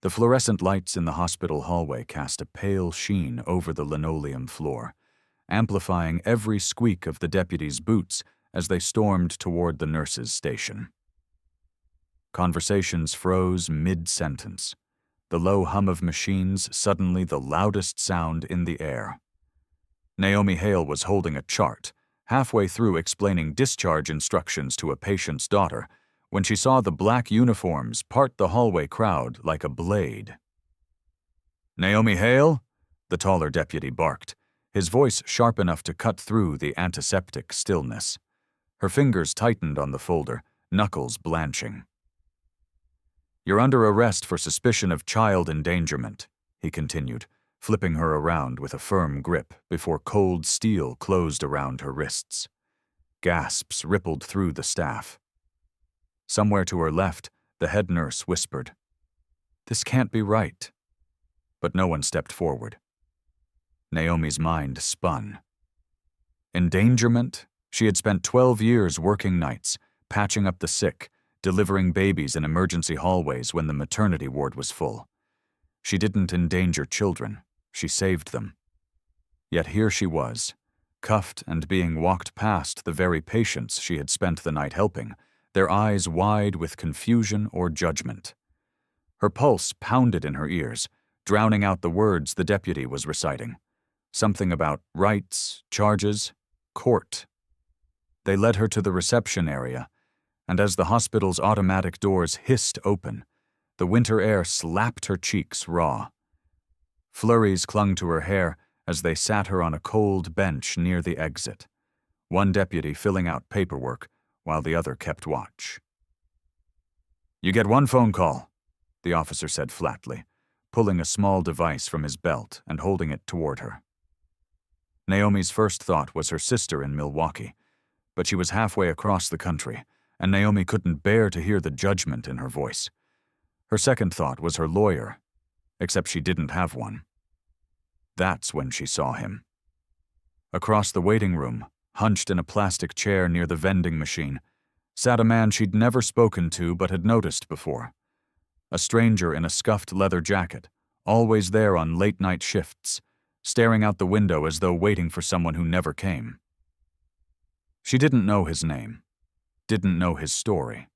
The fluorescent lights in the hospital hallway cast a pale sheen over the linoleum floor, amplifying every squeak of the deputies' boots as they stormed toward the nurses' station. Conversations froze mid-sentence, the low hum of machines suddenly the loudest sound in the air. Naomi Hale was holding a chart, halfway through explaining discharge instructions to a patient's daughter, when she saw the black uniforms part the hallway crowd like a blade. "Naomi Hale?" the taller deputy barked, his voice sharp enough to cut through the antiseptic stillness. Her fingers tightened on the folder, knuckles blanching. "You're under arrest for suspicion of child endangerment," he continued, flipping her around with a firm grip before cold steel closed around her wrists. Gasps rippled through the staff. Somewhere to her left, the head nurse whispered, "This can't be right." But no one stepped forward. Naomi's mind spun. Endangerment? She had spent 12 years working nights, patching up the sick, delivering babies in emergency hallways when the maternity ward was full. She didn't endanger children. She saved them. Yet here she was, cuffed and being walked past the very patients she had spent the night helping, their eyes wide with confusion or judgment. Her pulse pounded in her ears, drowning out the words the deputy was reciting. Something about rights, charges, court. They led her to the reception area, and as the hospital's automatic doors hissed open, the winter air slapped her cheeks raw. Flurries clung to her hair as they sat her on a cold bench near the exit, one deputy filling out paperwork while the other kept watch. "You get one phone call," the officer said flatly, pulling a small device from his belt and holding it toward her. Naomi's first thought was her sister in Milwaukee, but she was halfway across the country, and Naomi couldn't bear to hear the judgment in her voice. Her second thought was her lawyer, except she didn't have one. That's when she saw him. Across the waiting room, hunched in a plastic chair near the vending machine, sat a man she'd never spoken to but had noticed before. A stranger in a scuffed leather jacket, always there on late-night shifts, staring out the window as though waiting for someone who never came. She didn't know his name, didn't know his story.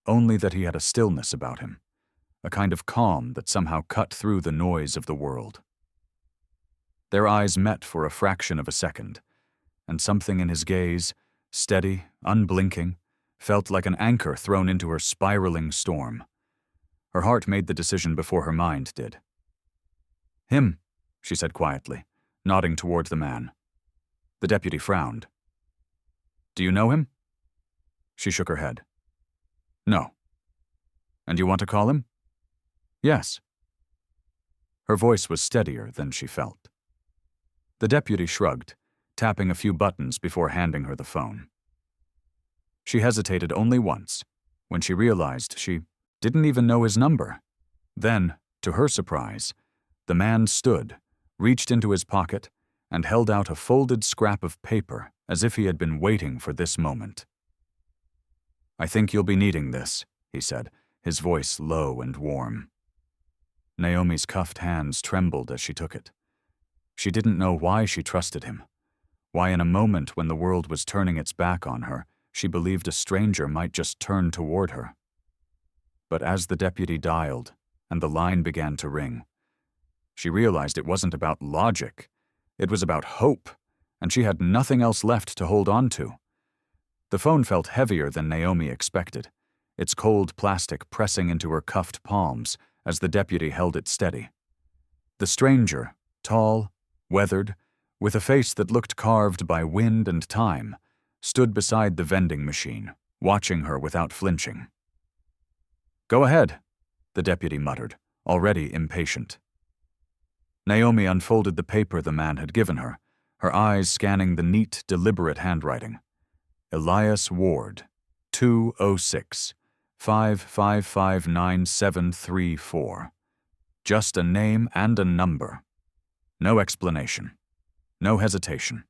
Only that he had a stillness about him, a kind of calm that somehow cut through the noise of the world. Their eyes met for a fraction of a second, and something in his gaze, steady, unblinking, felt like an anchor thrown into her spiraling storm. Her heart made the decision before her mind did. "Him," she said quietly, nodding toward the man. The deputy frowned. "Do you know him?" She shook her head. "No." "And you want to call him?" "Yes." Her voice was steadier than she felt. The deputy shrugged, tapping a few buttons before handing her the phone. She hesitated only once, when she realized she didn't even know his number. Then, to her surprise, the man stood, reached into his pocket, and held out a folded scrap of paper as if he had been waiting for this moment. "I think you'll be needing this," he said, his voice low and warm. Naomi's cuffed hands trembled as she took it. She didn't know why she trusted him, why in a moment when the world was turning its back on her, she believed a stranger might just turn toward her. But as the deputy dialed and the line began to ring, she realized it wasn't about logic, it was about hope, and she had nothing else left to hold on to. The phone felt heavier than Naomi expected, its cold plastic pressing into her cuffed palms as the deputy held it steady. The stranger, tall, weathered, with a face that looked carved by wind and time, stood beside the vending machine, watching her without flinching. "Go ahead," the deputy muttered, already impatient. Naomi unfolded the paper the man had given her, her eyes scanning the neat, deliberate handwriting. Elias Ward, 206, 5559734. Just a name and a number. No explanation. No hesitation.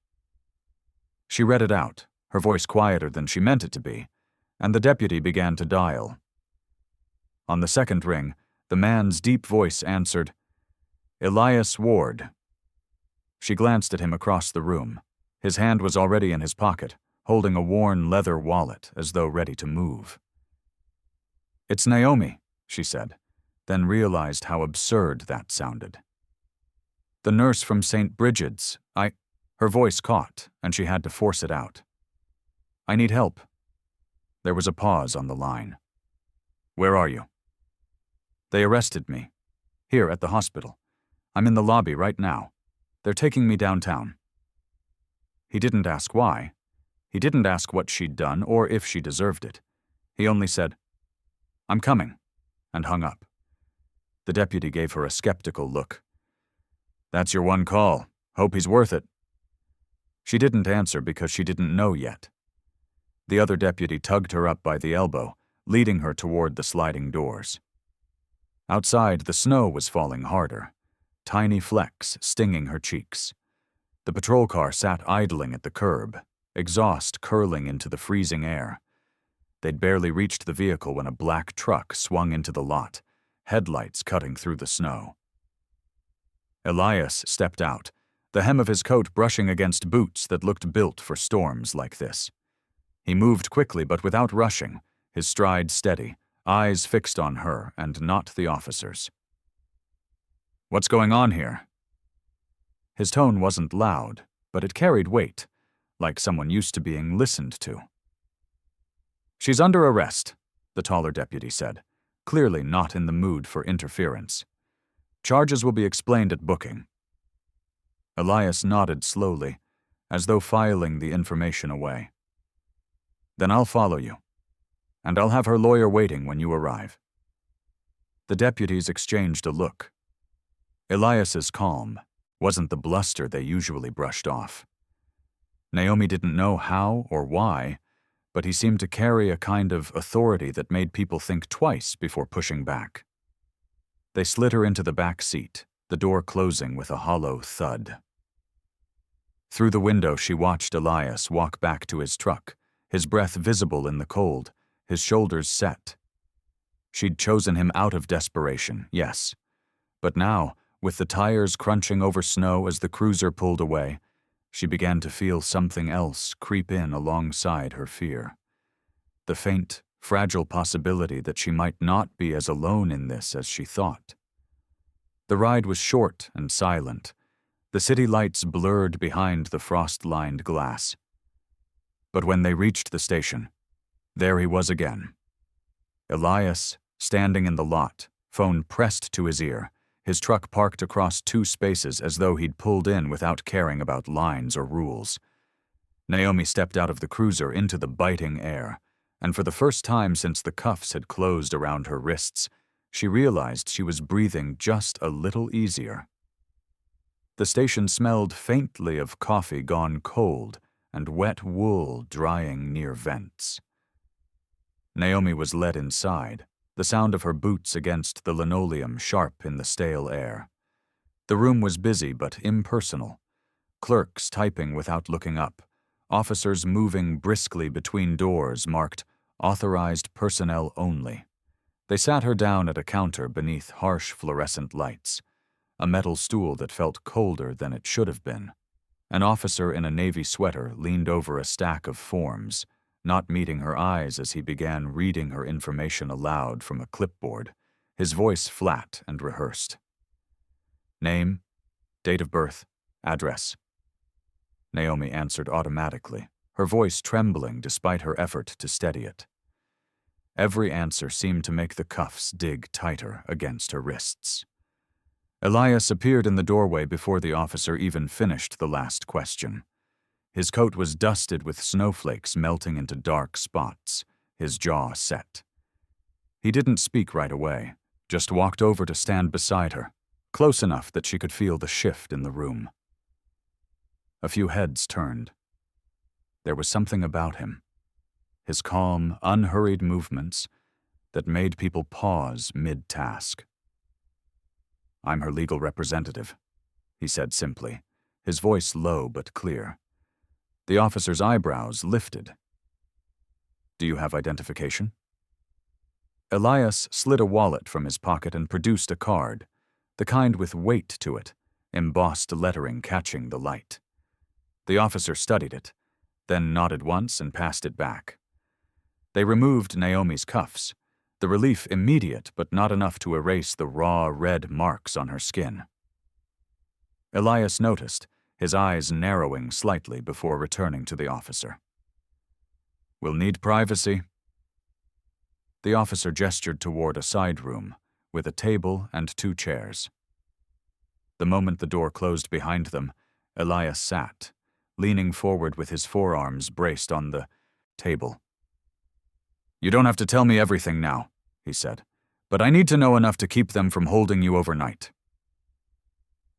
She read it out, her voice quieter than she meant it to be, and the deputy began to dial. On the second ring, The man's deep voice answered, "Elias Ward." She glanced at him across the room. His hand was already in his pocket, holding a worn leather wallet as though ready to move. "It's Naomi," she said, then realized how absurd that sounded. "The nurse from St. Bridget's. Her voice caught, and she had to force it out. "I need help." There was a pause on the line. "Where are you?" "They arrested me. Here at the hospital. I'm in the lobby right now. They're taking me downtown." He didn't ask why. He didn't ask what she'd done or if she deserved it. He only said, "I'm coming," and hung up. The deputy gave her a skeptical look. "That's your one call. Hope he's worth it." She didn't answer because she didn't know yet. The other deputy tugged her up by the elbow, leading her toward the sliding doors. Outside, the snow was falling harder, tiny flecks stinging her cheeks. The patrol car sat idling at the curb, exhaust curling into the freezing air. They'd barely reached the vehicle when a black truck swung into the lot, headlights cutting through the snow. Elias stepped out, the hem of his coat brushing against boots that looked built for storms like this. He moved quickly but without rushing, his stride steady, eyes fixed on her and not the officers. "What's going on here?" His tone wasn't loud, but it carried weight, like someone used to being listened to. "She's under arrest," the taller deputy said, clearly not in the mood for interference. "Charges will be explained at booking." Elias nodded slowly, as though filing the information away. "Then I'll follow you, and I'll have her lawyer waiting when you arrive." The deputies exchanged a look. Elias's calm wasn't the bluster they usually brushed off. Naomi didn't know how or why, but he seemed to carry a kind of authority that made people think twice before pushing back. They slid her into the back seat, the door closing with a hollow thud. Through the window, she watched Elias walk back to his truck, his breath visible in the cold, his shoulders set. She'd chosen him out of desperation, yes. But now, with the tires crunching over snow as the cruiser pulled away, she began to feel something else creep in alongside her fear. The faint, fragile possibility that she might not be as alone in this as she thought. The ride was short and silent, the city lights blurred behind the frost-lined glass. But when they reached the station, there he was again. Elias, standing in the lot, phone pressed to his ear, his truck parked across 2 spaces as though he'd pulled in without caring about lines or rules. Naomi stepped out of the cruiser into the biting air, and for the first time since the cuffs had closed around her wrists, she realized she was breathing just a little easier. The station smelled faintly of coffee gone cold and wet wool drying near vents. Naomi was led inside, the sound of her boots against the linoleum sharp in the stale air. The room was busy but impersonal. Clerks typing without looking up, officers moving briskly between doors marked "Authorized personnel only." They sat her down at a counter beneath harsh fluorescent lights, a metal stool that felt colder than it should have been. An officer in a navy sweater leaned over a stack of forms, not meeting her eyes as he began reading her information aloud from a clipboard, his voice flat and rehearsed. "Name, date of birth, address." Naomi answered automatically, her voice trembling despite her effort to steady it. Every answer seemed to make the cuffs dig tighter against her wrists. Elias appeared in the doorway before the officer even finished the last question. His coat was dusted with snowflakes melting into dark spots, his jaw set. He didn't speak right away, just walked over to stand beside her, close enough that she could feel the shift in the room. A few heads turned. There was something about him, his calm, unhurried movements, that made people pause mid-task. "I'm her legal representative," he said simply, his voice low but clear. The officer's eyebrows lifted. "Do you have identification?" Elias slid a wallet from his pocket and produced a card, the kind with weight to it, embossed lettering catching the light. The officer studied it, then nodded once and passed it back. They removed Naomi's cuffs, the relief immediate but not enough to erase the raw red marks on her skin. Elias noticed, his eyes narrowing slightly before returning to the officer. "We'll need privacy." The officer gestured toward a side room, with a table and 2 chairs. The moment the door closed behind them, Elias sat, leaning forward with his forearms braced on the table. "You don't have to tell me everything now," he said, "but I need to know enough to keep them from holding you overnight."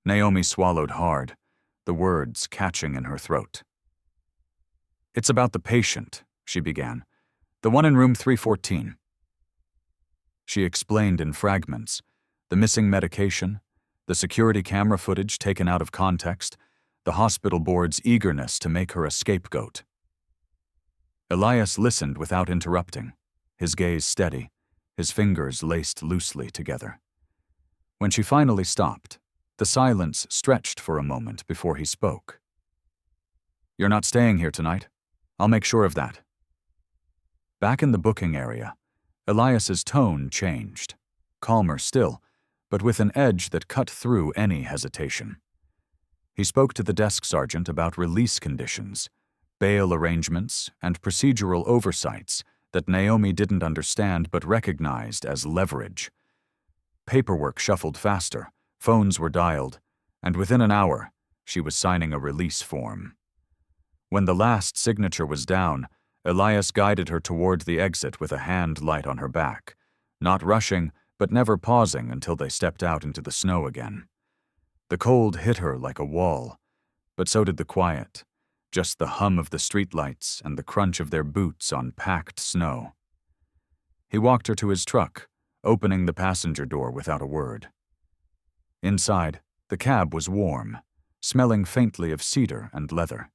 Naomi swallowed hard, the words catching in her throat. "It's about the patient," she began. "The one in room 314. She explained in fragments, the missing medication, the security camera footage taken out of context, the hospital board's eagerness to make her a scapegoat. Elias listened without interrupting, his gaze steady, his fingers laced loosely together. When she finally stopped, the silence stretched for a moment before he spoke. "You're not staying here tonight. I'll make sure of that." Back in the booking area, Elias's tone changed, calmer still, but with an edge that cut through any hesitation. He spoke to the desk sergeant about release conditions, bail arrangements, and procedural oversights that Naomi didn't understand but recognized as leverage. Paperwork shuffled faster, phones were dialed, and within an hour, she was signing a release form. When the last signature was down, Elias guided her toward the exit with a hand light on her back, not rushing, but never pausing until they stepped out into the snow again. The cold hit her like a wall, but so did the quiet, just the hum of the streetlights and the crunch of their boots on packed snow. He walked her to his truck, opening the passenger door without a word. Inside, the cab was warm, smelling faintly of cedar and leather.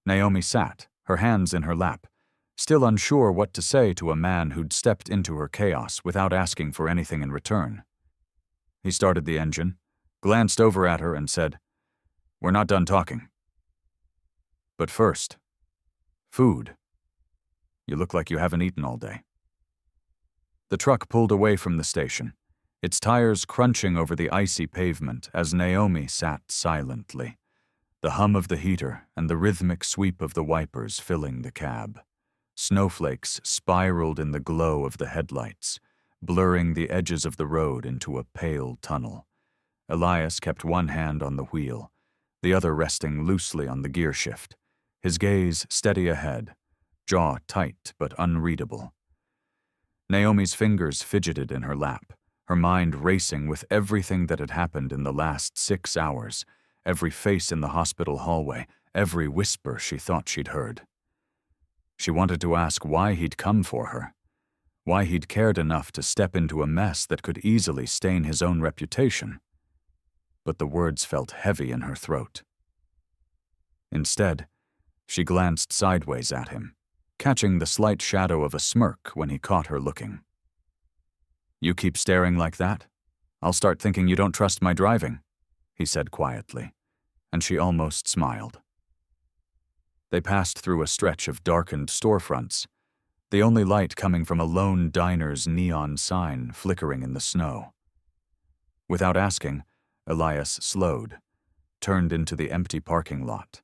Naomi sat, her hands in her lap, still unsure what to say to a man who'd stepped into her chaos without asking for anything in return. He started the engine, glanced over at her and said, "We're not done talking. But first, food. You look like you haven't eaten all day." The truck pulled away from the station, its tires crunching over the icy pavement as Naomi sat silently, the hum of the heater and the rhythmic sweep of the wipers filling the cab. Snowflakes spiraled in the glow of the headlights, blurring the edges of the road into a pale tunnel. Elias kept one hand on the wheel, the other resting loosely on the gear shift, his gaze steady ahead, jaw tight but unreadable. Naomi's fingers fidgeted in her lap, her mind racing with everything that had happened in the last 6 hours, every face in the hospital hallway, every whisper she thought she'd heard. She wanted to ask why he'd come for her, why he'd cared enough to step into a mess that could easily stain his own reputation. But the words felt heavy in her throat. Instead, she glanced sideways at him, catching the slight shadow of a smirk when he caught her looking. "You keep staring like that? I'll start thinking you don't trust my driving," he said quietly, and she almost smiled. They passed through a stretch of darkened storefronts, the only light coming from a lone diner's neon sign flickering in the snow. Without asking, Elias slowed, turned into the empty parking lot,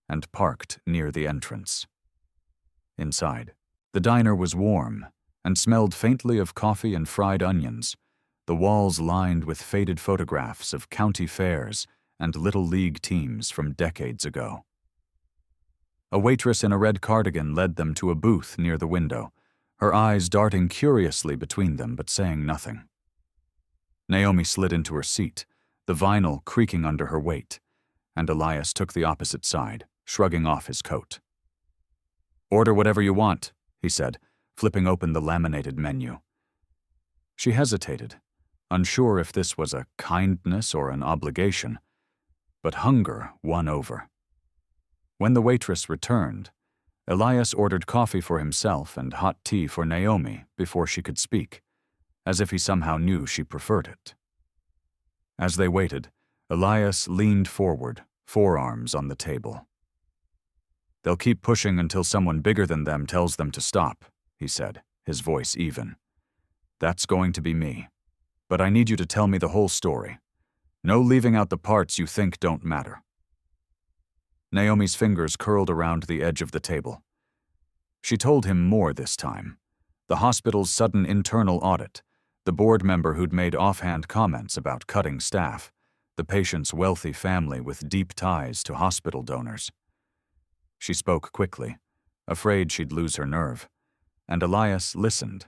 and parked near the entrance. Inside, the diner was warm and smelled faintly of coffee and fried onions, the walls lined with faded photographs of county fairs and little league teams from decades ago. A waitress in a red cardigan led them to a booth near the window, her eyes darting curiously between them but saying nothing. Naomi slid into her seat, the vinyl creaking under her weight, and Elias took the opposite side, shrugging off his coat. "Order whatever you want," he said, flipping open the laminated menu. She hesitated, unsure if this was a kindness or an obligation, but hunger won over. When the waitress returned, Elias ordered coffee for himself and hot tea for Naomi before she could speak, as if he somehow knew she preferred it. As they waited, Elias leaned forward, forearms on the table. "They'll keep pushing until someone bigger than them tells them to stop," he said, his voice even. "That's going to be me. But I need you to tell me the whole story. No leaving out the parts you think don't matter." Naomi's fingers curled around the edge of the table. She told him more this time. The hospital's sudden internal audit, the board member who'd made offhand comments about cutting staff, the patient's wealthy family with deep ties to hospital donors. She spoke quickly, afraid she'd lose her nerve, and Elias listened,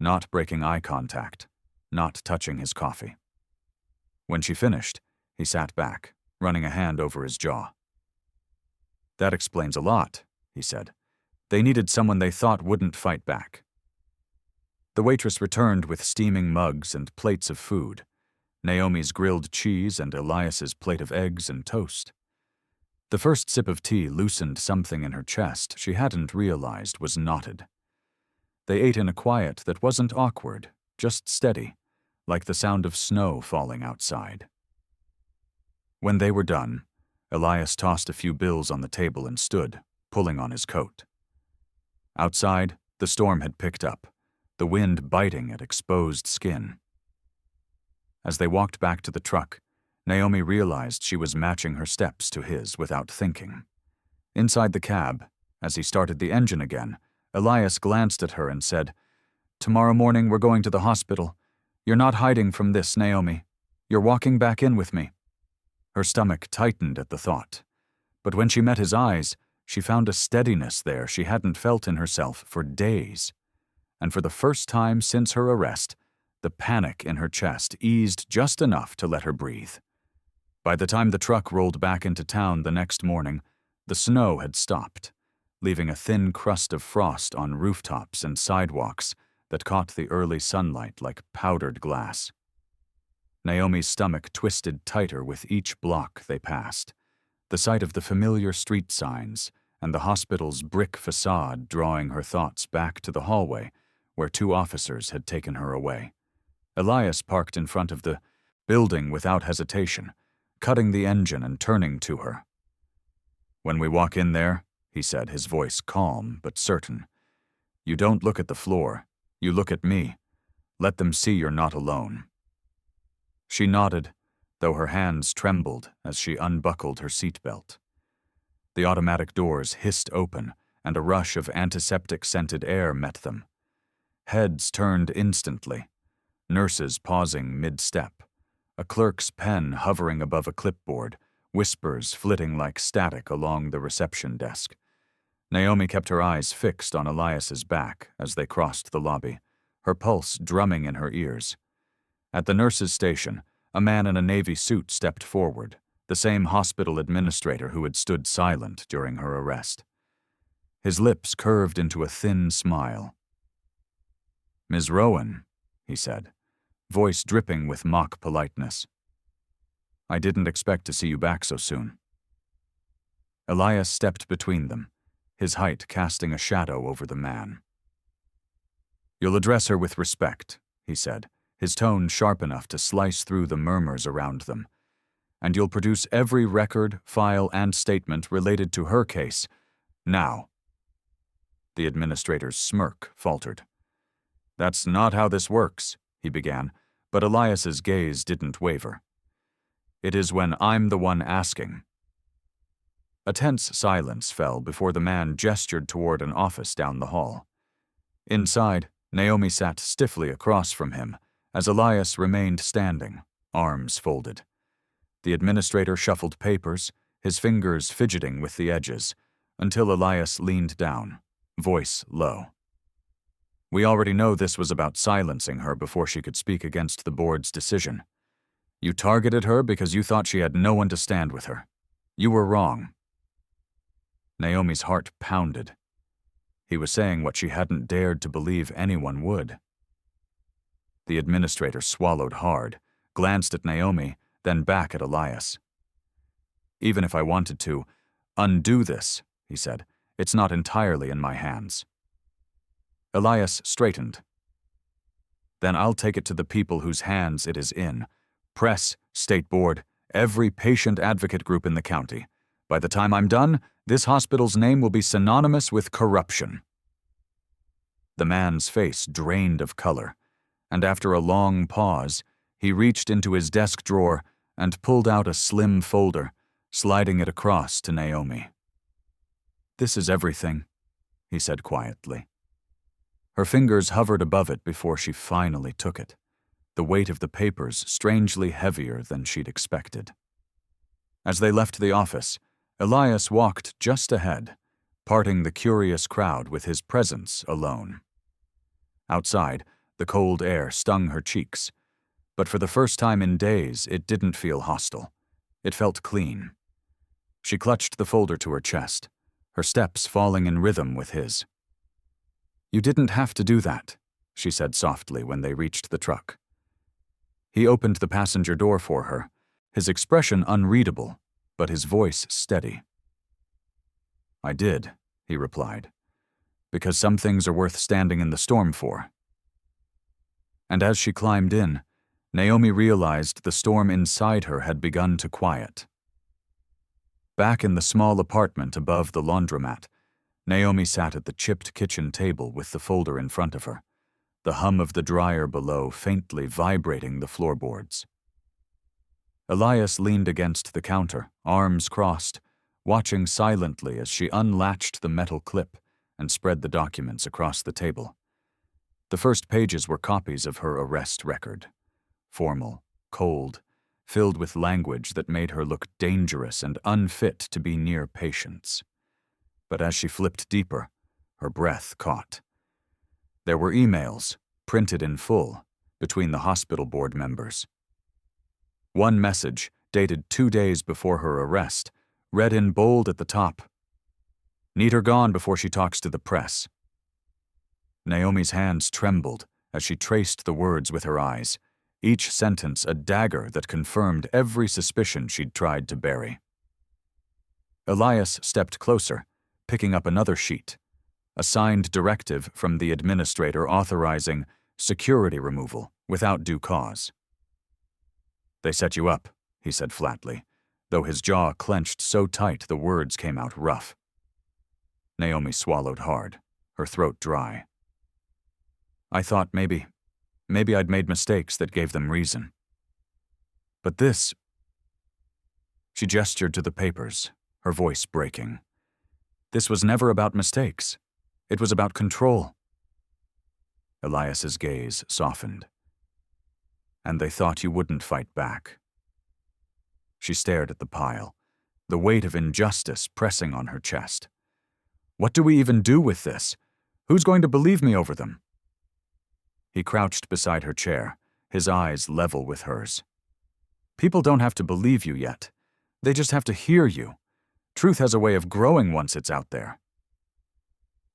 not breaking eye contact, not touching his coffee. When she finished, he sat back, running a hand over his jaw. "That explains a lot," he said. "They needed someone they thought wouldn't fight back." The waitress returned with steaming mugs and plates of food, Naomi's grilled cheese and Elias's plate of eggs and toast. The first sip of tea loosened something in her chest she hadn't realized was knotted. They ate in a quiet that wasn't awkward, just steady, like the sound of snow falling outside. When they were done, Elias tossed a few bills on the table and stood, pulling on his coat. Outside, the storm had picked up, the wind biting at exposed skin. As they walked back to the truck, Naomi realized she was matching her steps to his without thinking. Inside the cab, as he started the engine again, Elias glanced at her and said, "Tomorrow morning we're going to the hospital. You're not hiding from this, Naomi. You're walking back in with me." Her stomach tightened at the thought, but when she met his eyes, she found a steadiness there she hadn't felt in herself for days. And for the first time since her arrest, the panic in her chest eased just enough to let her breathe. By the time the truck rolled back into town the next morning, the snow had stopped, leaving a thin crust of frost on rooftops and sidewalks that caught the early sunlight like powdered glass. Naomi's stomach twisted tighter with each block they passed, the sight of the familiar street signs and the hospital's brick facade drawing her thoughts back to the hallway where 2 officers had taken her away. Elias parked in front of the building without hesitation, cutting the engine and turning to her. "When we walk in there," he said, his voice calm but certain, "you don't look at the floor, you look at me. Let them see you're not alone." She nodded, though her hands trembled as she unbuckled her seatbelt. The automatic doors hissed open, and a rush of antiseptic-scented air met them. Heads turned instantly, nurses pausing mid-step, a clerk's pen hovering above a clipboard, whispers flitting like static along the reception desk. Naomi kept her eyes fixed on Elias's back as they crossed the lobby, her pulse drumming in her ears. At the nurse's station, a man in a navy suit stepped forward, the same hospital administrator who had stood silent during her arrest. His lips curved into a thin smile. "Ms. Rowan," he said, voice dripping with mock politeness. "I didn't expect to see you back so soon." Elias stepped between them, his height casting a shadow over the man. "You'll address her with respect," he said, his tone sharp enough to slice through the murmurs around them. "And you'll produce every record, file, and statement related to her case, now." The administrator's smirk faltered. "That's not how this works," he began, but Elias's gaze didn't waver. "It is when I'm the one asking." A tense silence fell before the man gestured toward an office down the hall. Inside, Naomi sat stiffly across from him, as Elias remained standing, arms folded. The administrator shuffled papers, his fingers fidgeting with the edges, until Elias leaned down, voice low. "We already know this was about silencing her before she could speak against the board's decision. You targeted her because you thought she had no one to stand with her. You were wrong." Naomi's heart pounded. He was saying what she hadn't dared to believe anyone would. The administrator swallowed hard, glanced at Naomi, then back at Elias. "Even if I wanted to undo this," he said, It's not entirely in my hands." Elias straightened. "Then I'll take it to the people whose hands it is in. Press, state board, every patient advocate group in the county. By the time I'm done, this hospital's name will be synonymous with corruption." The man's face drained of color, and after a long pause, he reached into his desk drawer and pulled out a slim folder, sliding it across to Naomi. "This is everything," he said quietly. Her fingers hovered above it before she finally took it, the weight of the papers strangely heavier than she'd expected. As they left the office, Elias walked just ahead, parting the curious crowd with his presence alone. Outside, the cold air stung her cheeks, but for the first time in days, it didn't feel hostile. It felt clean. She clutched the folder to her chest, her steps falling in rhythm with his. "You didn't have to do that," she said softly when they reached the truck. He opened the passenger door for her, his expression unreadable, but his voice steady. "I did," he replied, "because some things are worth standing in the storm for." And as she climbed in, Naomi realized the storm inside her had begun to quiet. Back in the small apartment above the laundromat, Naomi sat at the chipped kitchen table with the folder in front of her, the hum of the dryer below faintly vibrating the floorboards. Elias leaned against the counter, arms crossed, watching silently as she unlatched the metal clip and spread the documents across the table. The first pages were copies of her arrest record, formal, cold, filled with language that made her look dangerous and unfit to be near patients. But as she flipped deeper, her breath caught. There were emails, printed in full, between the hospital board members. One message, dated 2 days before her arrest, read in bold at the top, "Need her gone before she talks to the press." Naomi's hands trembled as she traced the words with her eyes, each sentence a dagger that confirmed every suspicion she'd tried to bury. Elias stepped closer, picking up another sheet, a signed directive from the administrator authorizing security removal without due cause. "They set you up," he said flatly, though his jaw clenched so tight the words came out rough. Naomi swallowed hard, her throat dry. "I thought maybe I'd made mistakes that gave them reason. But this—" She gestured to the papers, her voice breaking. "This was never about mistakes. It was about control." Elias's gaze softened. "And they thought you wouldn't fight back." She stared at the pile, the weight of injustice pressing on her chest. "What do we even do with this? Who's going to believe me over them?" He crouched beside her chair, his eyes level with hers. "People don't have to believe you yet. They just have to hear you. Truth has a way of growing once it's out there."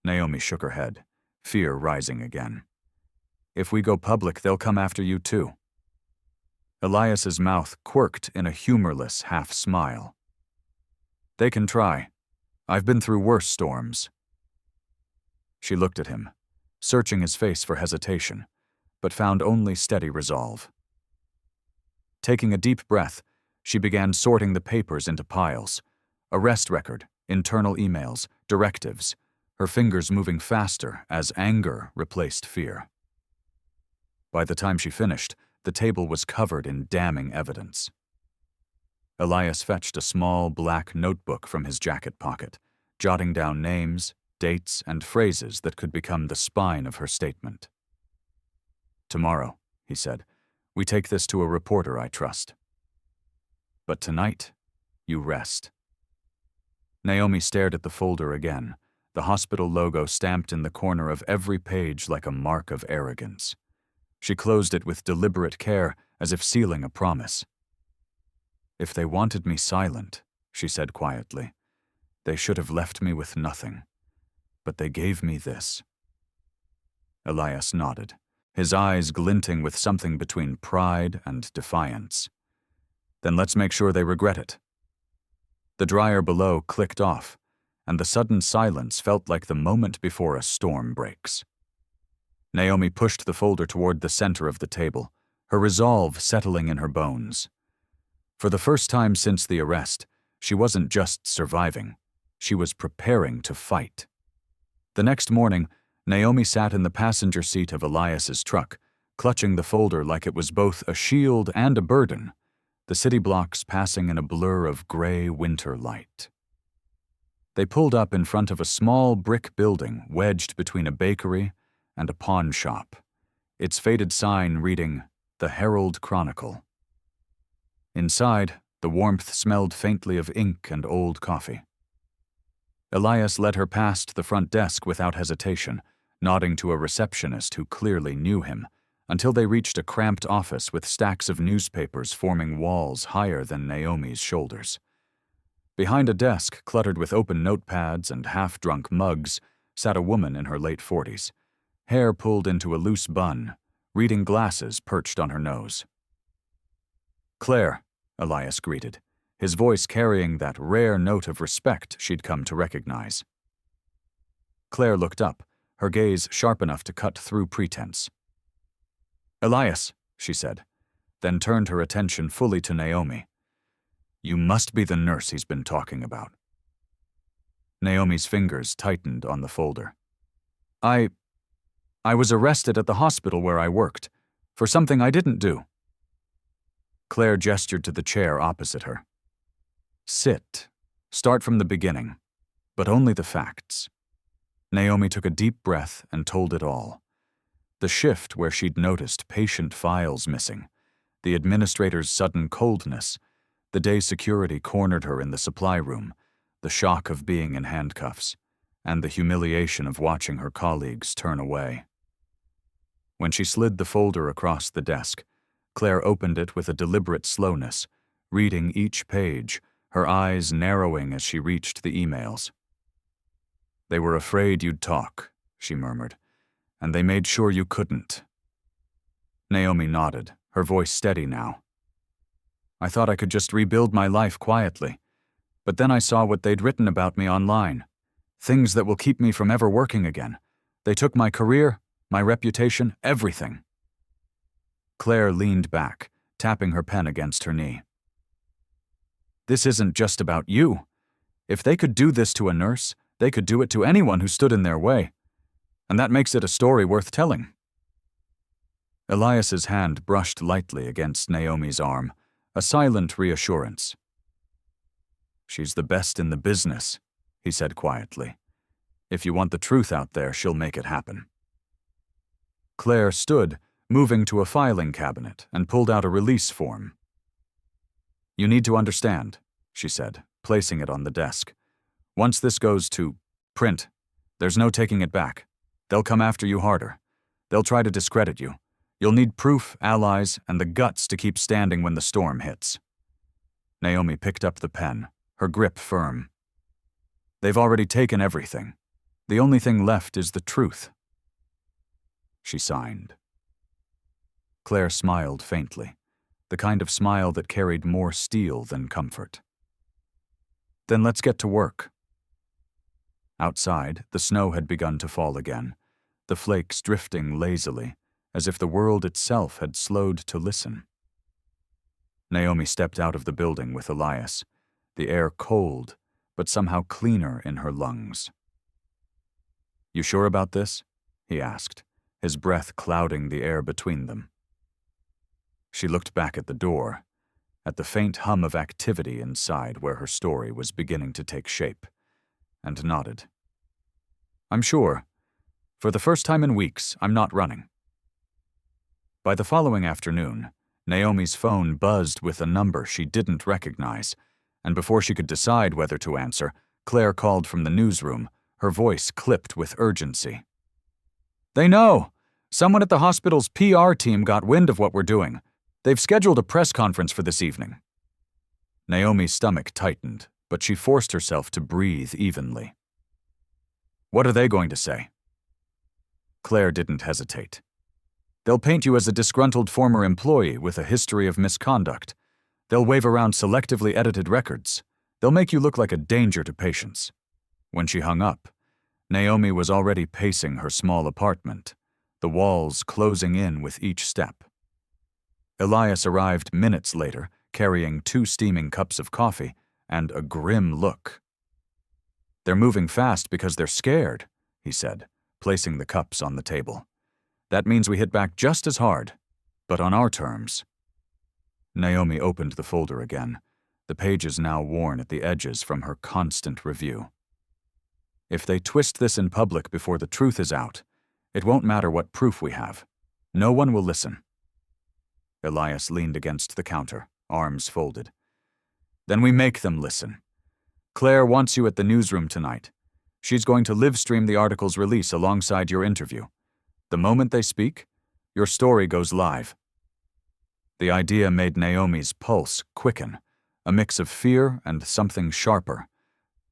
Naomi shook her head, fear rising again. "If we go public, they'll come after you too." Elias's mouth quirked in a humorless half-smile. "They can try. I've been through worse storms." She looked at him, searching his face for hesitation, but found only steady resolve. Taking a deep breath, she began sorting the papers into piles. Arrest record, internal emails, directives, her fingers moving faster as anger replaced fear. By the time she finished, the table was covered in damning evidence. Elias fetched a small black notebook from his jacket pocket, jotting down names, dates, and phrases that could become the spine of her statement. "Tomorrow," he said, "we take this to a reporter I trust. But tonight, you rest." Naomi stared at the folder again, the hospital logo stamped in the corner of every page like a mark of arrogance. She closed it with deliberate care, as if sealing a promise. "If they wanted me silent," she said quietly, "they should have left me with nothing. But they gave me this." Elias nodded, his eyes glinting with something between pride and defiance. "Then let's make sure they regret it." The dryer below clicked off, and the sudden silence felt like the moment before a storm breaks. Naomi pushed the folder toward the center of the table, her resolve settling in her bones. For the first time since the arrest, she wasn't just surviving, she was preparing to fight. The next morning, Naomi sat in the passenger seat of Elias's truck, clutching the folder like it was both a shield and a burden, the city blocks passing in a blur of gray winter light. They pulled up in front of a small brick building wedged between a bakery and a pawn shop, its faded sign reading, "The Herald Chronicle." Inside, the warmth smelled faintly of ink and old coffee. Elias led her past the front desk without hesitation, nodding to a receptionist who clearly knew him, until they reached a cramped office with stacks of newspapers forming walls higher than Naomi's shoulders. Behind a desk cluttered with open notepads and half-drunk mugs sat a woman in her late 40s, hair pulled into a loose bun, reading glasses perched on her nose. "Claire," Elias greeted, his voice carrying that rare note of respect she'd come to recognize. Claire looked up, her gaze sharp enough to cut through pretense. "Elias," she said, then turned her attention fully to Naomi. "You must be the nurse he's been talking about." Naomi's fingers tightened on the folder. I was arrested at the hospital where I worked, for something I didn't do." Claire gestured to the chair opposite her. "Sit. Start from the beginning, but only the facts." Naomi took a deep breath and told it all. The shift where she'd noticed patient files missing, the administrator's sudden coldness, the day security cornered her in the supply room, the shock of being in handcuffs, and the humiliation of watching her colleagues turn away. When she slid the folder across the desk, Claire opened it with a deliberate slowness, reading each page, her eyes narrowing as she reached the emails. "They were afraid you'd talk," she murmured, "and they made sure you couldn't." Naomi nodded, her voice steady now. "I thought I could just rebuild my life quietly, but then I saw what they'd written about me online. Things that will keep me from ever working again. They took my career, my reputation, everything." Claire leaned back, tapping her pen against her knee. "This isn't just about you. If they could do this to a nurse, they could do it to anyone who stood in their way. And that makes it a story worth telling." Elias's hand brushed lightly against Naomi's arm, a silent reassurance. "She's the best in the business," he said quietly. "If you want the truth out there, she'll make it happen." Claire stood, moving to a filing cabinet, and pulled out a release form. "You need to understand," she said, placing it on the desk. "Once this goes to print, there's no taking it back. They'll come after you harder. They'll try to discredit you. You'll need proof, allies, and the guts to keep standing when the storm hits." Naomi picked up the pen, her grip firm. "They've already taken everything. The only thing left is the truth." She signed. Claire smiled faintly, the kind of smile that carried more steel than comfort. "Then let's get to work." Outside, the snow had begun to fall again, the flakes drifting lazily, as if the world itself had slowed to listen. Naomi stepped out of the building with Elias, the air cold, but somehow cleaner in her lungs. "You sure about this?" he asked, his breath clouding the air between them. She looked back at the door, at the faint hum of activity inside where her story was beginning to take shape, and nodded. "I'm sure. For the first time in weeks, I'm not running." By the following afternoon, Naomi's phone buzzed with a number she didn't recognize, and before she could decide whether to answer, Claire called from the newsroom, her voice clipped with urgency. "They know! Someone at the hospital's PR team got wind of what we're doing. They've scheduled a press conference for this evening." Naomi's stomach tightened, but she forced herself to breathe evenly. "What are they going to say?" Claire didn't hesitate. "They'll paint you as a disgruntled former employee with a history of misconduct. They'll wave around selectively edited records. They'll make you look like a danger to patients. When she hung up, Naomi was already pacing her small apartment, the walls closing in with each step. Elias arrived minutes later, carrying 2 steaming cups of coffee and a grim look. "They're moving fast because they're scared," he said, placing the cups on the table. "That means we hit back just as hard, but on our terms." Naomi opened the folder again, the pages now worn at the edges from her constant review. "If they twist this in public before the truth is out, it won't matter what proof we have. No one will listen." Elias leaned against the counter, arms folded. "Then we make them listen. Claire wants you at the newsroom tonight. She's going to live stream the article's release alongside your interview. The moment they speak, your story goes live." The idea made Naomi's pulse quicken, a mix of fear and something sharper: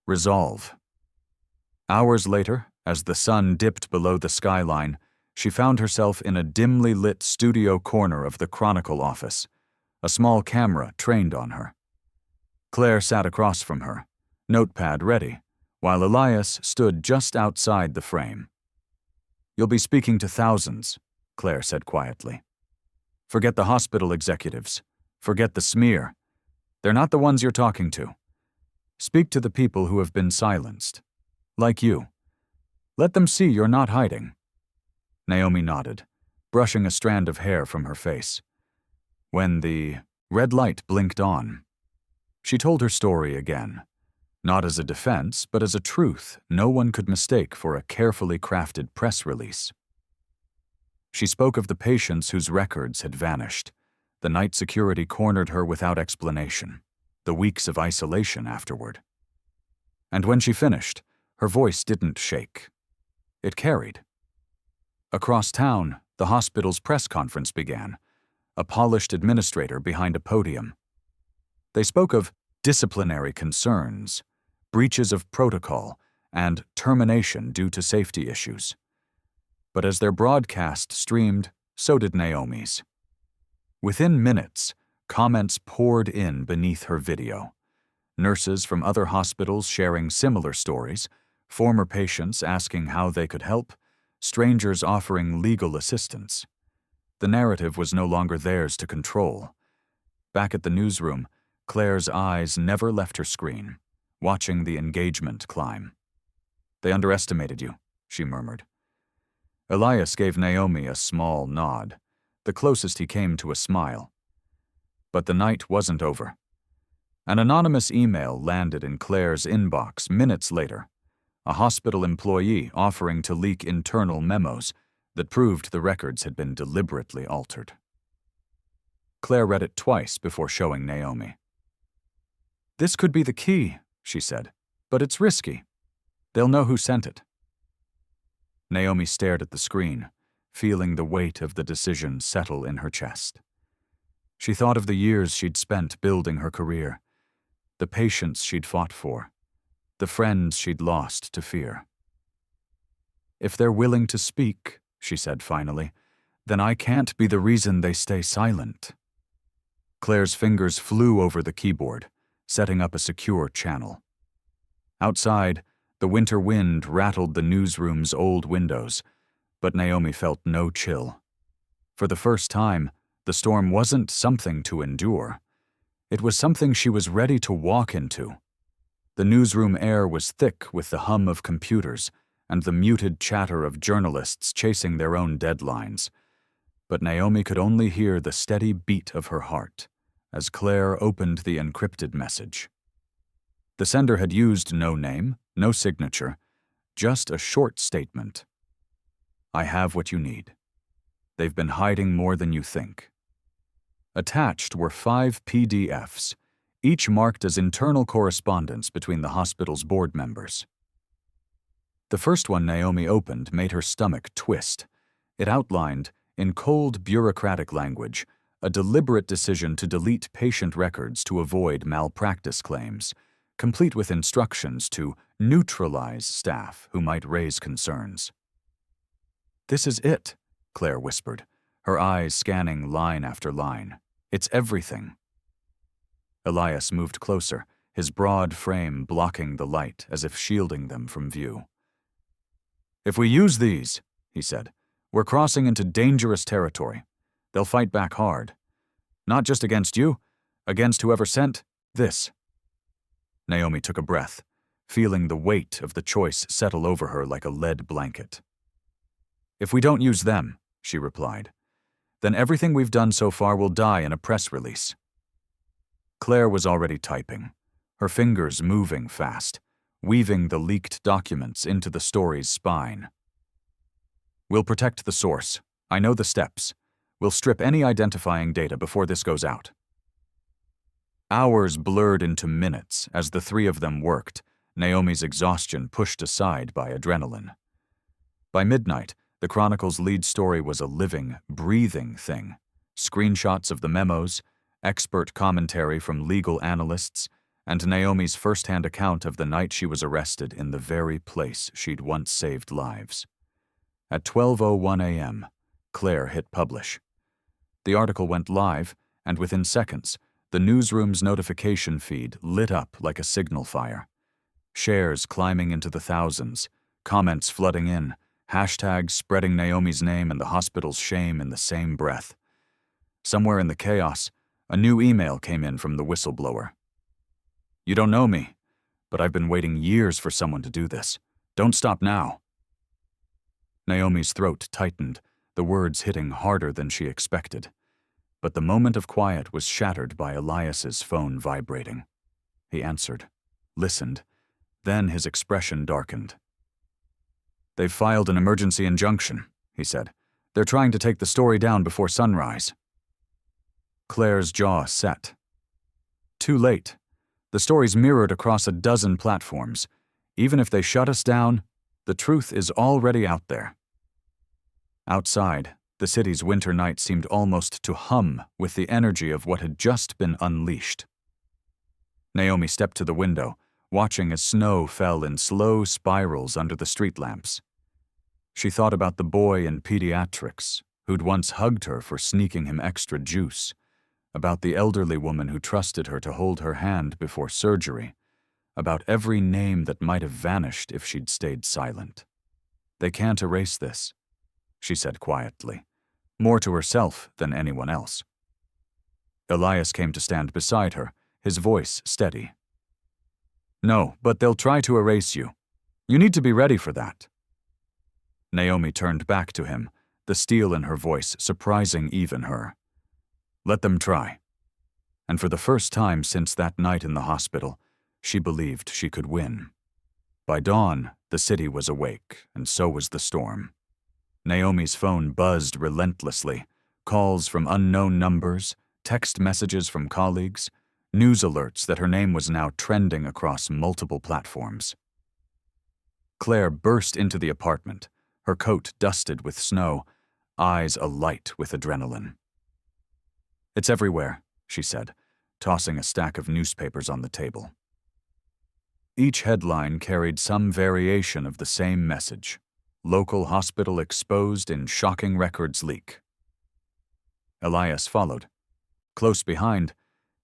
resolve. Hours later, as the sun dipped below the skyline, she found herself in a dimly lit studio corner of the Chronicle office, a small camera trained on her. Claire sat across from her, notepad ready, while Elias stood just outside the frame. "You'll be speaking to thousands," Claire said quietly. "Forget the hospital executives. Forget the smear. They're not the ones you're talking to. Speak to the people who have been silenced. Like you. Let them see you're not hiding." Naomi nodded, brushing a strand of hair from her face. When the red light blinked on, she told her story again, not as a defense, but as a truth no one could mistake for a carefully crafted press release. She spoke of the patients whose records had vanished, the night security cornered her without explanation, the weeks of isolation afterward. And when she finished, her voice didn't shake. It carried. Across town, the hospital's press conference began, a polished administrator behind a podium. They spoke of disciplinary concerns, breaches of protocol, and termination due to safety issues. But as their broadcast streamed, so did Naomi's. Within minutes, comments poured in beneath her video. Nurses from other hospitals sharing similar stories, former patients asking how they could help, strangers offering legal assistance. The narrative was no longer theirs to control. Back at the newsroom, Claire's eyes never left her screen, watching the engagement climb. "They underestimated you," she murmured. Elias gave Naomi a small nod, the closest he came to a smile. But the night wasn't over. An anonymous email landed in Claire's inbox minutes later, a hospital employee offering to leak internal memos that proved the records had been deliberately altered. Claire read it twice before showing Naomi. "This could be the key," she said, "but it's risky. They'll know who sent it." Naomi stared at the screen, feeling the weight of the decision settle in her chest. She thought of the years she'd spent building her career, the patients she'd fought for, the friends she'd lost to fear. "If they're willing to speak," she said finally, "then I can't be the reason they stay silent." Claire's fingers flew over the keyboard, setting up a secure channel. Outside, the winter wind rattled the newsroom's old windows, but Naomi felt no chill. For the first time, the storm wasn't something to endure. It was something she was ready to walk into. The newsroom air was thick with the hum of computers and the muted chatter of journalists chasing their own deadlines. But Naomi could only hear the steady beat of her heart as Claire opened the encrypted message. The sender had used no name, no signature, just a short statement. "I have what you need. They've been hiding more than you think." Attached were 5 PDFs, each marked as internal correspondence between the hospital's board members. The first one Naomi opened made her stomach twist. It outlined, in cold bureaucratic language, a deliberate decision to delete patient records to avoid malpractice claims, complete with instructions to neutralize staff who might raise concerns. "This is it," Claire whispered, her eyes scanning line after line. "It's everything." Elias moved closer, his broad frame blocking the light as if shielding them from view. "If we use these," he said, "we're crossing into dangerous territory. They'll fight back hard. Not just against you, against whoever sent this." Naomi took a breath, feeling the weight of the choice settle over her like a lead blanket. "If we don't use them," she replied, "then everything we've done so far will die in a press release." Claire was already typing, her fingers moving fast, weaving the leaked documents into the story's spine. "We'll protect the source. I know the steps. We'll strip any identifying data before this goes out." Hours blurred into minutes as the three of them worked, Naomi's exhaustion pushed aside by adrenaline. By midnight, the Chronicle's lead story was a living, breathing thing. Screenshots of the memos, expert commentary from legal analysts, and Naomi's first-hand account of the night she was arrested in the very place she'd once saved lives. At 12:01 a.m., Claire hit publish. The article went live, and within seconds, the newsroom's notification feed lit up like a signal fire. Shares climbing into the thousands, comments flooding in, hashtags spreading Naomi's name and the hospital's shame in the same breath. Somewhere in the chaos, a new email came in from the whistleblower. "You don't know me, but I've been waiting years for someone to do this. Don't stop now." Naomi's throat tightened, the words hitting harder than she expected. But the moment of quiet was shattered by Elias's phone vibrating. He answered, listened, then his expression darkened. "They've filed an emergency injunction," he said. "They're trying to take the story down before sunrise." Claire's jaw set. Too late. The story's mirrored across a dozen platforms. Even if they shut us down, the truth is already out there. Outside, the city's winter night seemed almost to hum with the energy of what had just been unleashed. Naomi stepped to the window, watching as snow fell in slow spirals under the street lamps. She thought about the boy in pediatrics who'd once hugged her for sneaking him extra juice, about the elderly woman who trusted her to hold her hand before surgery, about every name that might have vanished if she'd stayed silent. "They can't erase this," she said quietly, more to herself than anyone else. Elias came to stand beside her, his voice steady. "No, but they'll try to erase you. You need to be ready for that." Naomi turned back to him, the steel in her voice surprising even her. "Let them try." And for the first time since that night in the hospital, she believed she could win. By dawn, the city was awake, and so was the storm. Naomi's phone buzzed relentlessly, calls from unknown numbers, text messages from colleagues, news alerts that her name was now trending across multiple platforms. Claire burst into the apartment, her coat dusted with snow, eyes alight with adrenaline. "It's everywhere," she said, tossing a stack of newspapers on the table. Each headline carried some variation of the same message: local hospital exposed in shocking records leak. Elias followed, close behind,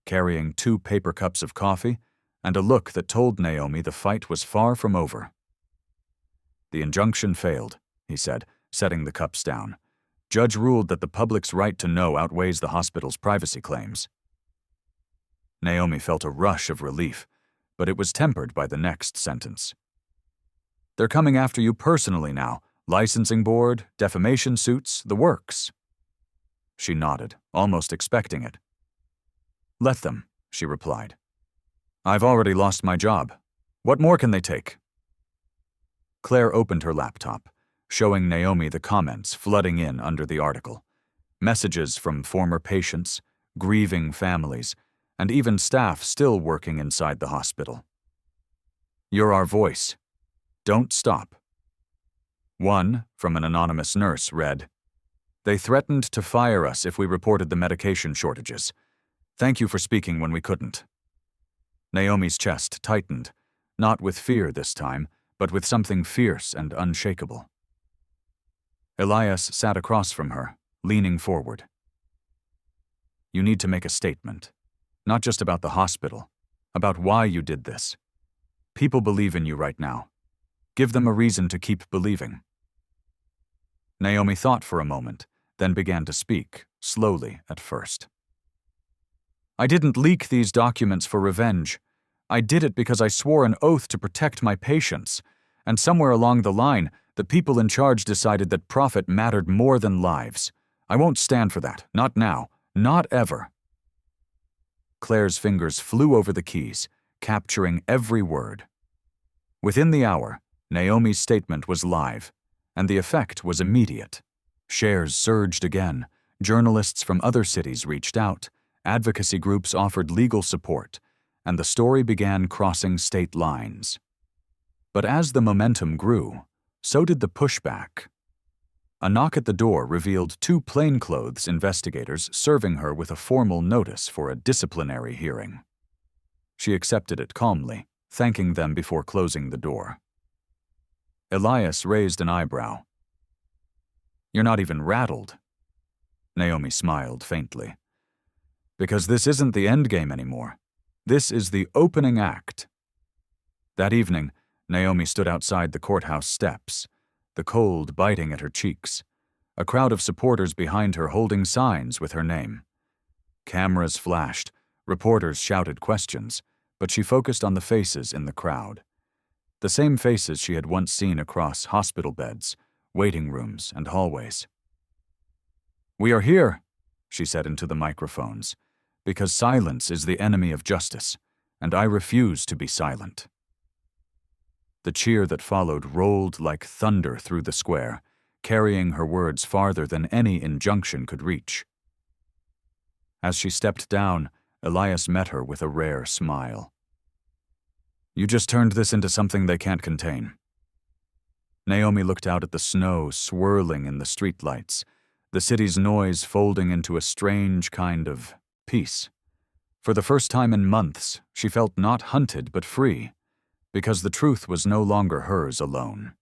carrying 2 paper cups of coffee and a look that told Naomi the fight was far from over. "The injunction failed," he said, setting the cups down. "Judge ruled that the public's right to know outweighs the hospital's privacy claims." Naomi felt a rush of relief, but it was tempered by the next sentence. "They're coming after you personally now. Licensing board, defamation suits, the works." She nodded, almost expecting it. "Let them," she replied. "I've already lost my job. What more can they take?" Claire opened her laptop, showing Naomi the comments flooding in under the article. Messages from former patients, grieving families, and even staff still working inside the hospital. "You're our voice. Don't stop." One, from an anonymous nurse, read, "They threatened to fire us if we reported the medication shortages. Thank you for speaking when we couldn't." Naomi's chest tightened, not with fear this time, but with something fierce and unshakable. Elias sat across from her, leaning forward. "You need to make a statement, not just about the hospital, about why you did this. People believe in you right now. Give them a reason to keep believing." Naomi thought for a moment, then began to speak, slowly at first. "I didn't leak these documents for revenge. I did it because I swore an oath to protect my patients, and somewhere along the line, the people in charge decided that profit mattered more than lives. I won't stand for that, not now, not ever." Claire's fingers flew over the keys, capturing every word. Within the hour, Naomi's statement was live, and the effect was immediate. Shares surged again, journalists from other cities reached out, advocacy groups offered legal support, and the story began crossing state lines. But as the momentum grew, so did the pushback. A knock at the door revealed two plainclothes investigators serving her with a formal notice for a disciplinary hearing. She accepted it calmly, thanking them before closing the door. Elias raised an eyebrow. "You're not even rattled." Naomi smiled faintly. "Because this isn't the endgame anymore. This is the opening act." That evening, Naomi stood outside the courthouse steps, the cold biting at her cheeks, a crowd of supporters behind her holding signs with her name. Cameras flashed, reporters shouted questions, but she focused on the faces in the crowd. The same faces she had once seen across hospital beds, waiting rooms, and hallways. "We are here," she said into the microphones, "because silence is the enemy of justice, and I refuse to be silent." The cheer that followed rolled like thunder through the square, carrying her words farther than any injunction could reach. As she stepped down, Elias met her with a rare smile. "You just turned this into something they can't contain." Naomi looked out at the snow swirling in the streetlights, the city's noise folding into a strange kind of peace. For the first time in months, she felt not hunted but free, because the truth was no longer hers alone.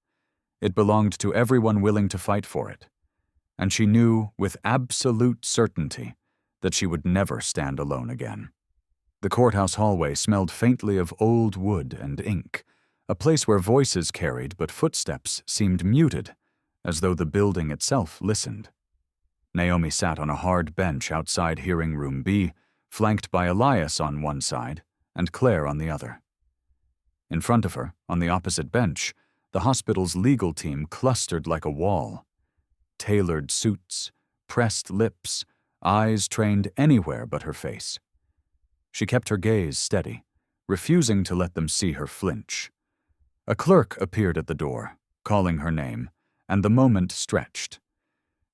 It belonged to everyone willing to fight for it, and she knew with absolute certainty that she would never stand alone again. The courthouse hallway smelled faintly of old wood and ink, a place where voices carried but footsteps seemed muted, as though the building itself listened. Naomi sat on a hard bench outside hearing room B, flanked by Elias on one side and Claire on the other. In front of her, on the opposite bench, the hospital's legal team clustered like a wall. Tailored suits, pressed lips, eyes trained anywhere but her face. She kept her gaze steady, refusing to let them see her flinch. A clerk appeared at the door, calling her name, and the moment stretched.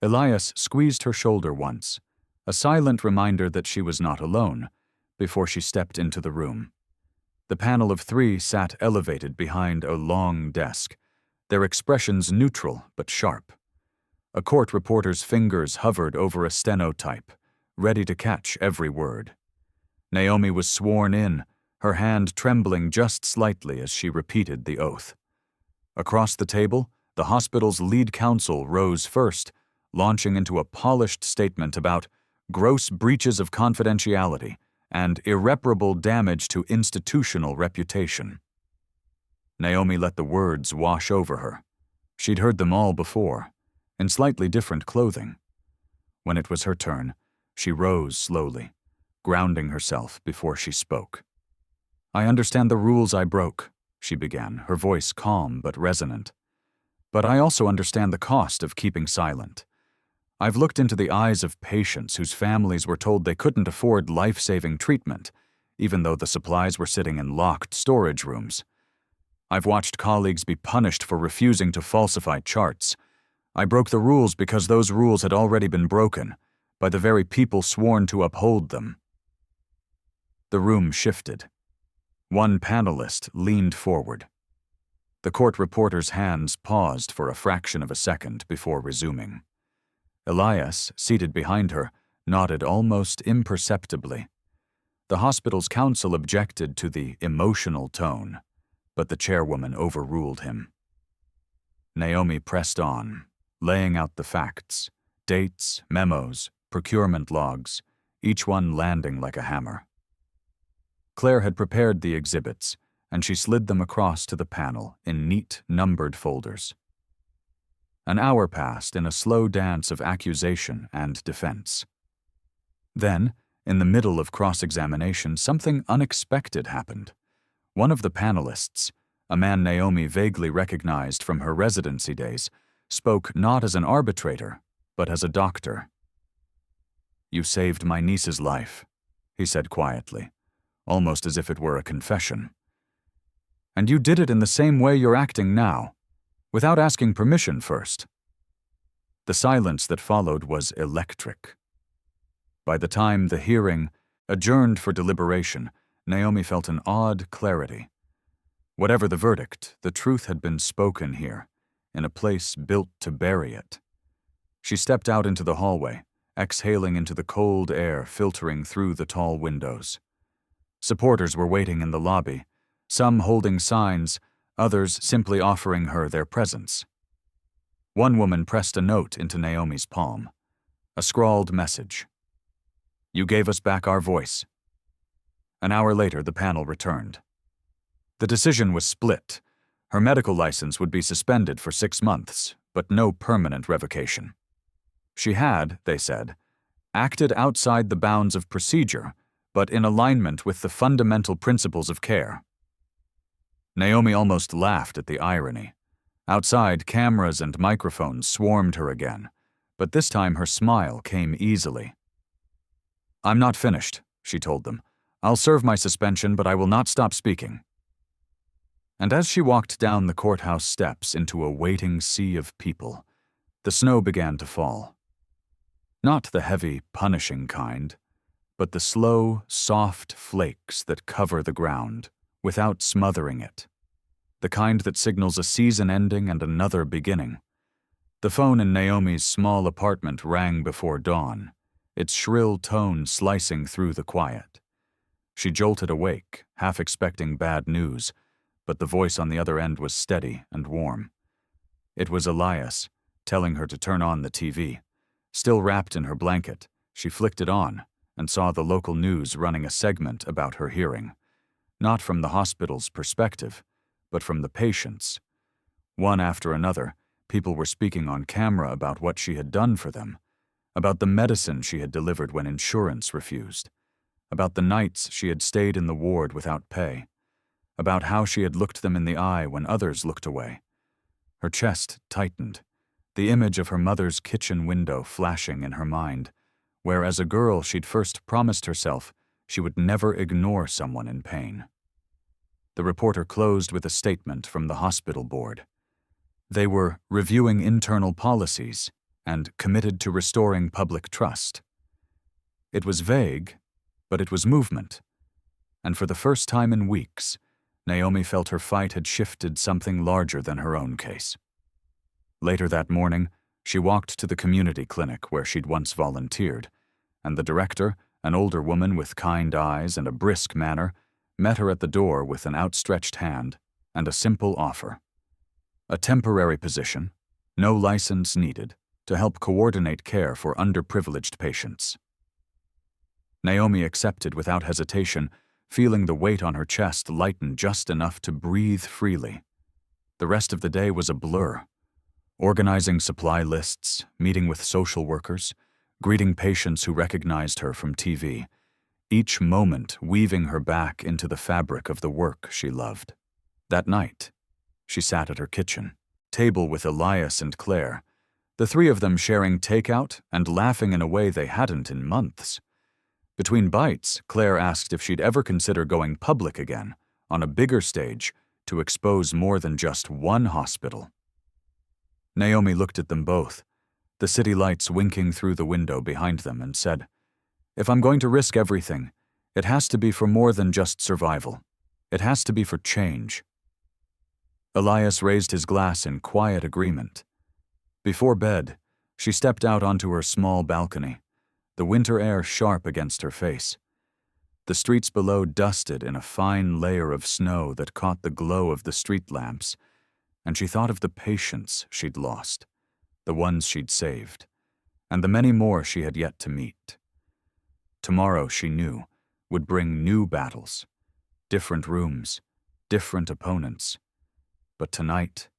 Elias squeezed her shoulder once, a silent reminder that she was not alone, before she stepped into the room. The panel of three sat elevated behind a long desk, their expressions neutral but sharp. A court reporter's fingers hovered over a stenotype, ready to catch every word. Naomi was sworn in, her hand trembling just slightly as she repeated the oath. Across the table, the hospital's lead counsel rose first, launching into a polished statement about gross breaches of confidentiality and irreparable damage to institutional reputation. Naomi let the words wash over her. She'd heard them all before, in slightly different clothing. When it was her turn, she rose slowly, grounding herself before she spoke. "I understand the rules I broke," she began, her voice calm but resonant. "But I also understand the cost of keeping silent. I've looked into the eyes of patients whose families were told they couldn't afford life-saving treatment, even though the supplies were sitting in locked storage rooms. I've watched colleagues be punished for refusing to falsify charts. I broke the rules because those rules had already been broken, by the very people sworn to uphold them." The room shifted. One panelist leaned forward. The court reporter's hands paused for a fraction of a second before resuming. Elias, seated behind her, nodded almost imperceptibly. The hospital's counsel objected to the emotional tone, but the chairwoman overruled him. Naomi pressed on, laying out the facts, dates, memos, procurement logs, each one landing like a hammer. Claire had prepared the exhibits, and she slid them across to the panel in neat, numbered folders. An hour passed in a slow dance of accusation and defense. Then, in the middle of cross-examination, something unexpected happened. One of the panelists, a man Naomi vaguely recognized from her residency days, spoke not as an arbitrator, but as a doctor. "You saved my niece's life," he said quietly, almost as if it were a confession. "And you did it in the same way you're acting now, without asking permission first." The silence that followed was electric. By the time the hearing adjourned for deliberation, Naomi felt an odd clarity. Whatever the verdict, the truth had been spoken here, in a place built to bury it. She stepped out into the hallway, exhaling into the cold air filtering through the tall windows. Supporters were waiting in the lobby, some holding signs, others simply offering her their presence. One woman pressed a note into Naomi's palm, a scrawled message. "You gave us back our voice." An hour later, the panel returned. The decision was split. Her medical license would be suspended for 6 months, but no permanent revocation. She had, they said, acted outside the bounds of procedure, but in alignment with the fundamental principles of care. Naomi almost laughed at the irony. Outside, cameras and microphones swarmed her again, but this time her smile came easily. "I'm not finished," she told them. "I'll serve my suspension, but I will not stop speaking." And as she walked down the courthouse steps into a waiting sea of people, the snow began to fall. Not the heavy, punishing kind, but the slow, soft flakes that cover the ground without smothering it. The kind that signals a season ending and another beginning. The phone in Naomi's small apartment rang before dawn, its shrill tone slicing through the quiet. She jolted awake, half expecting bad news, but the voice on the other end was steady and warm. It was Elias, telling her to turn on the TV. Still wrapped in her blanket, she flicked it on and saw the local news running a segment about her hearing. Not from the hospital's perspective, but from the patient's. One after another, people were speaking on camera about what she had done for them, about the medicine she had delivered when insurance refused, about the nights she had stayed in the ward without pay, about how she had looked them in the eye when others looked away. Her chest tightened, the image of her mother's kitchen window flashing in her mind, where as a girl she'd first promised herself she would never ignore someone in pain. The reporter closed with a statement from the hospital board. They were reviewing internal policies and committed to restoring public trust. It was vague, but it was movement. And for the first time in weeks, Naomi felt her fight had shifted something larger than her own case. Later that morning, she walked to the community clinic where she'd once volunteered, and the director, an older woman with kind eyes and a brisk manner, met her at the door with an outstretched hand and a simple offer. A temporary position, no license needed, to help coordinate care for underprivileged patients. Naomi accepted without hesitation, feeling the weight on her chest lighten just enough to breathe freely. The rest of the day was a blur. Organizing supply lists, meeting with social workers, greeting patients who recognized her from TV, each moment weaving her back into the fabric of the work she loved. That night, she sat at her kitchen table with Elias and Claire, the three of them sharing takeout and laughing in a way they hadn't in months. Between bites, Claire asked if she'd ever consider going public again, on a bigger stage, to expose more than just one hospital. Naomi looked at them both, the city lights winking through the window behind them, and said, "If I'm going to risk everything, it has to be for more than just survival. It has to be for change." Elias raised his glass in quiet agreement. Before bed, she stepped out onto her small balcony, the winter air sharp against her face. The streets below dusted in a fine layer of snow that caught the glow of the street lamps, and she thought of the patients she'd lost, the ones she'd saved, and the many more she had yet to meet. Tomorrow, she knew, would bring new battles, different rooms, different opponents. But tonight,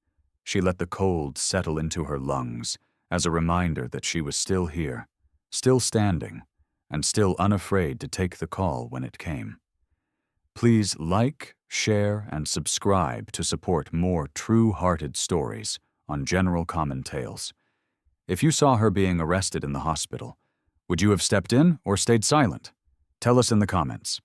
she let the cold settle into her lungs as a reminder that she was still here, still standing, and still unafraid to take the call when it came. Please like, share, and subscribe to support more true-hearted stories on General Common Tales. If you saw her being arrested in the hospital, would you have stepped in or stayed silent? Tell us in the comments.